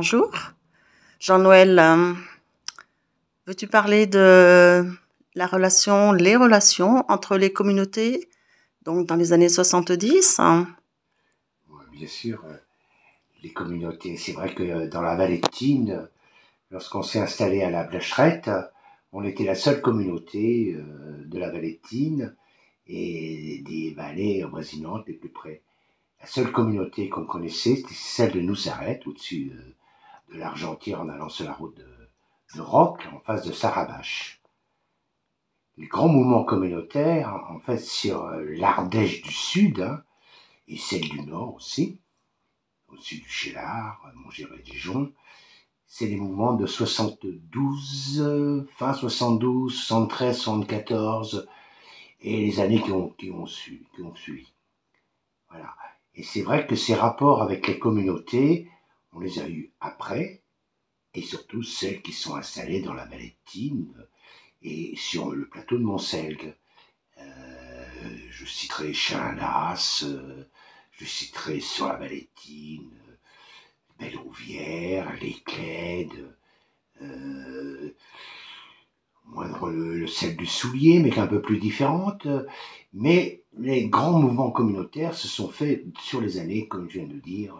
Bonjour. Jean-Noël, veux-tu parler de les relations entre les communautés, donc dans les années 70? Ouais, bien sûr, les communautés. C'est vrai que dans la vallée de Thine, lorsqu'on s'est installé à la Blacherette, on était la seule communauté de la vallée de Thine et des vallées avoisinantes les plus près. La seule communauté qu'on connaissait, c'était celle de Noussaret, au-dessus de l'Argentière en allant sur la route de Roques, en face de Sarabache. Les grands mouvements communautaires, en fait, sur l'Ardèche du Sud, hein, et celle du Nord aussi, au-dessus du Cheylard, Montgéry-Dijon, c'est les mouvements de 72, fin 72, 73, 74 et les années qui ont suivi. Voilà. Et c'est vrai que ces rapports avec les communautés, on les a eus après, et surtout celles qui sont installées dans la vallée de Thine et sur le plateau de Montselgue. Je citerai Chalas, je citerai sur la vallée de Thine, Belle-Rouvière, les Clèdes, moindre celle du Soulier, mais qui est un peu plus différente. Mais les grands mouvements communautaires se sont faits sur les années, comme je viens de dire,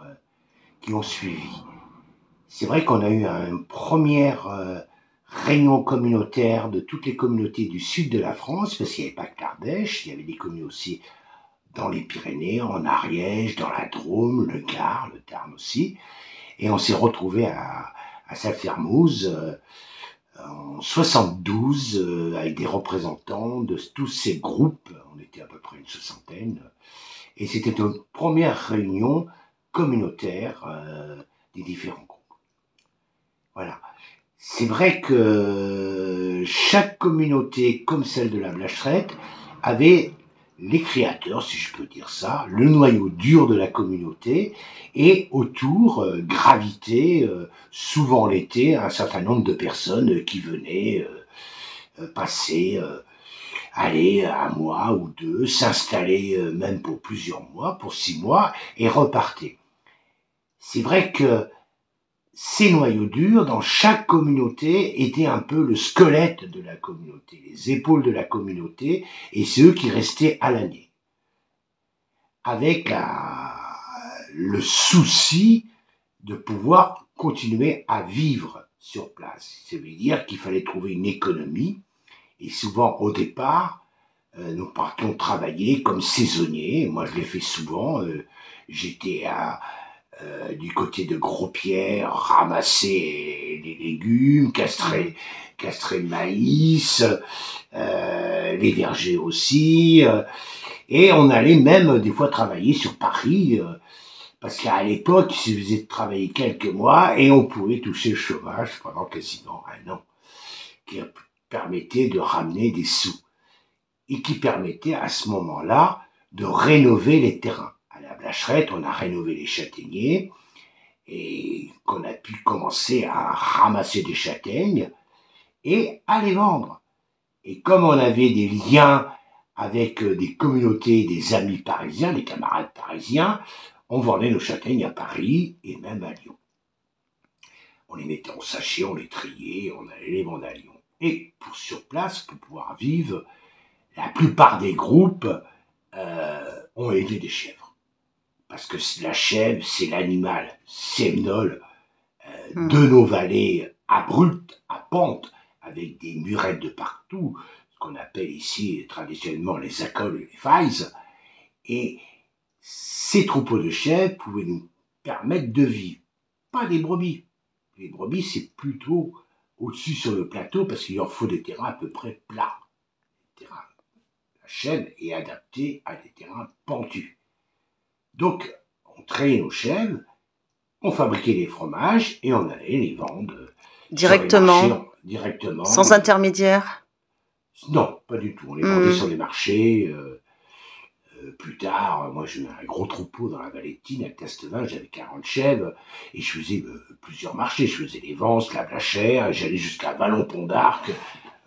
qui ont suivi. C'est vrai qu'on a eu une première réunion communautaire de toutes les communautés du sud de la France, parce qu'il n'y avait pas que l'Ardèche, il y avait des communes aussi dans les Pyrénées, en Ariège, dans la Drôme, le Gard, le Tarn aussi. Et on s'est retrouvés à Salfermouse en 72 avec des représentants de tous ces groupes. On était à peu près une soixantaine. Et c'était une première réunion communautaire des différents groupes. Voilà. C'est vrai que chaque communauté, comme celle de la Blacherette, avait les créateurs, si je peux dire ça, le noyau dur de la communauté, et autour gravitaient, souvent l'été, un certain nombre de personnes qui venaient passer, aller un mois ou deux, s'installer même pour plusieurs mois, pour 6 mois, et repartaient. C'est vrai que ces noyaux durs, dans chaque communauté, étaient un peu le squelette de la communauté, les épaules de la communauté, et c'est eux qui restaient à l'année. Avec le souci de pouvoir continuer à vivre sur place. Ça veut dire qu'il fallait trouver une économie, et souvent au départ, nous partions travailler comme saisonniers. Moi, je l'ai fait souvent. J'étais du côté de Gros-Pierre, ramasser les légumes, castrer le maïs, les vergers aussi. Et on allait même des fois travailler sur Paris, parce qu'à l'époque, il suffisait de travailler quelques mois et on pouvait toucher le chômage pendant quasiment 1 an, qui permettait de ramener des sous et qui permettait à ce moment-là de rénover les terrains. À la Blacherette, on a rénové les châtaigniers et qu'on a pu commencer à ramasser des châtaignes et à les vendre. Et comme on avait des liens avec des communautés, des amis parisiens, des camarades parisiens, on vendait nos châtaignes à Paris et même à Lyon. On les mettait en sachet, on les triait, on allait les vendre à Lyon. Et sur place, pour pouvoir vivre, la plupart des groupes ont élevé des chèvres. Parce que la chèvre, c'est l'animal séminole de nos vallées abruptes, à pente, avec des murettes de partout, ce qu'on appelle ici traditionnellement les acoles et les failles. Et ces troupeaux de chèvres pouvaient nous permettre de vivre. Pas des brebis. Les brebis, c'est plutôt au-dessus sur le plateau, parce qu'il leur faut des terrains à peu près plats. La chèvre est adaptée à des terrains pentus. Donc, on trayait nos chèvres, on fabriquait des fromages et on allait les vendre Directement, directement. sans intermédiaire? Non, pas du tout. On les vendait sur les marchés. Plus tard, moi j'ai eu un gros troupeau dans la vallée de Thine, à Testevin, j'avais 40 chèvres, et je faisais plusieurs marchés. Je faisais les Vences, la Blachère, j'allais jusqu'à Vallon-Pont d'Arc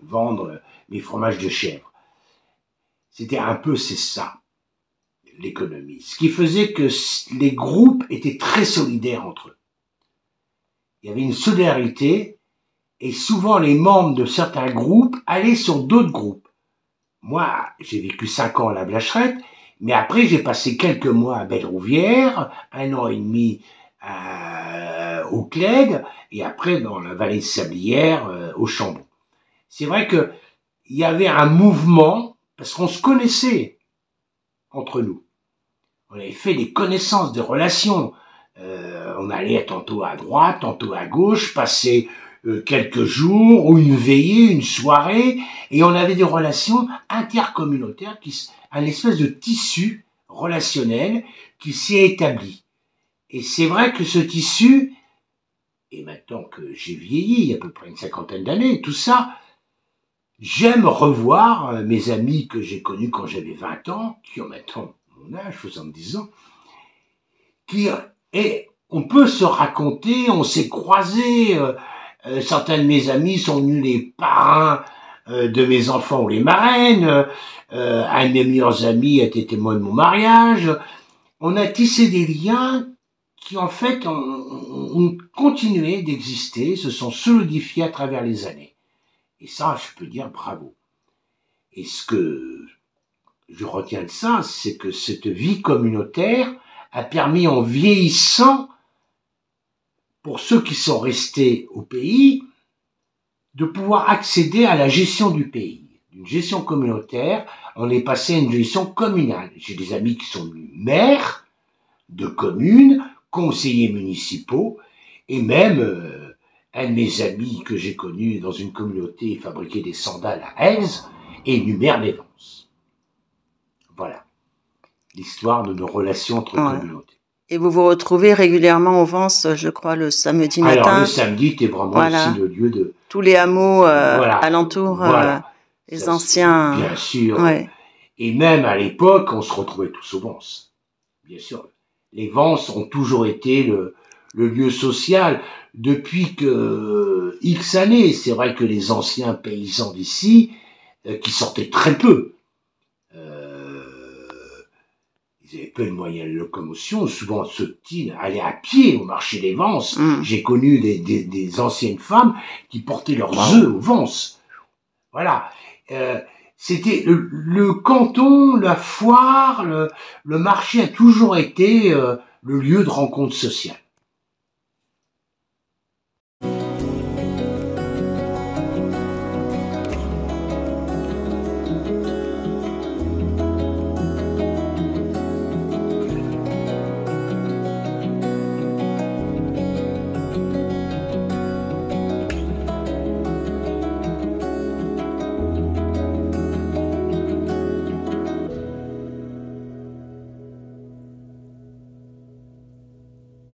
vendre mes fromages de chèvre. C'était un peu, c'est ça, l'économie. Ce qui faisait que les groupes étaient très solidaires entre eux. il y avait une solidarité, et souvent les membres de certains groupes allaient sur d'autres groupes. Moi, j'ai vécu 5 ans à la Blacherette, mais après j'ai passé quelques mois à Belle-Rouvière, 1 an et demi au Clègue, et après dans la vallée de Sablières, au Chambon. C'est vrai que il y avait un mouvement, parce qu'on se connaissait entre nous. On avait fait des connaissances, des relations. On allait tantôt à droite, tantôt à gauche, passer quelques jours, ou une veillée, une soirée, et on avait des relations intercommunautaires, un espèce de tissu relationnel qui s'est établi. Et c'est vrai que ce tissu, et maintenant que j'ai vieilli, il y a à peu près une 50aine d'années, tout ça, j'aime revoir mes amis que j'ai connus quand j'avais 20 ans, qui ont maintenant mon âge, 70 ans, et on peut se raconter, on s'est croisés, certains de mes amis sont venus les parrains de mes enfants ou les marraines, un de mes meilleurs amis a été témoin de mon mariage. On a tissé des liens qui en fait ont continué d'exister, se sont solidifiés à travers les années. Et ça, je peux dire bravo. Et ce que je retiens de ça, c'est que cette vie communautaire a permis, en vieillissant, pour ceux qui sont restés au pays, de pouvoir accéder à la gestion du pays. D'une gestion communautaire, on est passé à une gestion communale. J'ai des amis qui sont maires de communes, conseillers municipaux, et même un de mes amis que j'ai connu dans une communauté fabriquait des sandales à Aise, et énumère les Vences. Voilà l'histoire de nos relations entre communautés. Et vous vous retrouvez régulièrement aux Vences, je crois, le samedi matin. Alors le samedi était vraiment aussi le lieu de... Tous les hameaux alentours, les anciens... Bien sûr. Ouais. Et même à l'époque, on se retrouvait tous aux Vences. Bien sûr. Les Vences ont toujours été le lieu social depuis que X années. C'est vrai que les anciens paysans d'ici, qui sortaient très peu, ils avaient peu de moyens de locomotion, souvent ce petit allait à pied au marché des Vences. J'ai connu des anciennes femmes qui portaient leurs œufs aux Vences. Voilà. C'était le canton, la foire, le marché a toujours été le lieu de rencontre sociale.